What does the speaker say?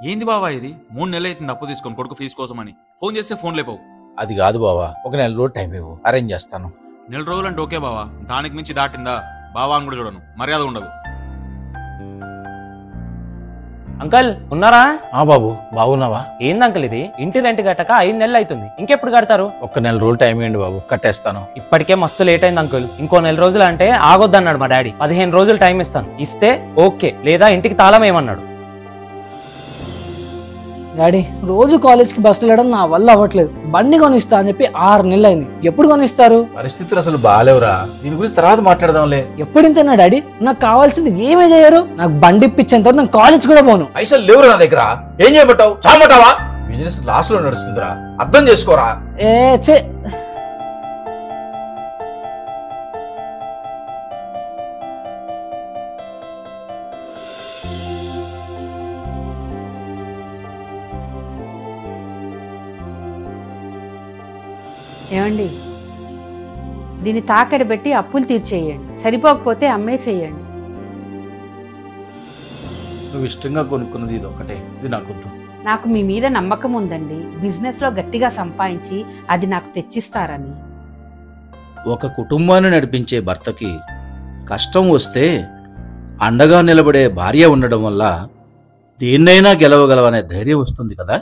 ఏంది బావా ఇది? 3 నెలలు అవుతుంది అప్పు తీసుకొని కొడుకు ఫీజు కోసమని. ఫోన్ చేస్తే ఫోన్ లేపవు. అది కాదు బావా, ఒక నెల రోజు టైం ఇవ్వు, అరేంజ్ చేస్తాను. నెల రోజులంటే ఓకే బావా, దానికి మించి దాటిందా బావా అని కూడా చూడను, మర్యాద ఉండదు. అంకల్ ఉన్నారా? బాబు బాగున్నావా? ఏంది అంకల్ ఇది? ఇంటి రెంట్ కట్టక 5 నెలలు అవుతుంది, ఇంకెప్పుడు కడతారు? ఒక్క నెల రోజులు టైం ఇవ్వండి బాబు, కట్టేస్తాను. ఇప్పటికే మస్తు లేట్ అయింది అంకుల్, ఇంకో నెల రోజులు అంటే ఆగొద్దన్నాడు మా డాడీ. 15 రోజులు టైం ఇస్తాను, ఇస్తే ఓకే, లేదా ఇంటికి తాళం ఏమన్నాడు. డాడీ రోజు కాలేజ్కి బస్సులు వెళ్ళడం నా వల్ల అవ్వట్లేదు, బండి కొనిస్తా అని చెప్పి 6 నెలలు అయింది. ఎప్పుడు కొనిస్తారు? పరిస్థితులు అసలు బాగాలేవురా, దీని గురించి తర్వాత మాట్లాడదాంలే. ఎప్పుడు ఇంతేనా డాడీ? నాకు కావాల్సింది ఏమే చేయరు. నాకు బండి ఇప్పించేంత నేను కాలేజ్ కూడా పోను. పైసలు లేవురా నా దగ్గర, ఏం చేయమంటావు? చామంటావా? బిజినెస్ లాస్ లో నడుస్తుందిరా, అర్థం చేసుకోరా. చే ఏమండి, దీన్ని తాకడి పెట్టి అప్పులు తీర్చేయండి, సరిపోకపోతే అమ్మేసేయండి. నువ్వు ఇష్టంగా కొనుక్కున్నది ఇది ఒకటే, ఇది నాకు నాకు మీ మీద నమ్మకం ఉందండి, బిజినెస్ లో గట్టిగా సంపాదించి అది నాకు తెచ్చిస్తారని. ఒక కుటుంబాన్ని నడిపించే భర్తకి కష్టం వస్తే అండగా నిలబడే భార్య ఉండడం వల్ల దేన్నైనా గెలవగలవనే ధైర్యం వస్తుంది కదా.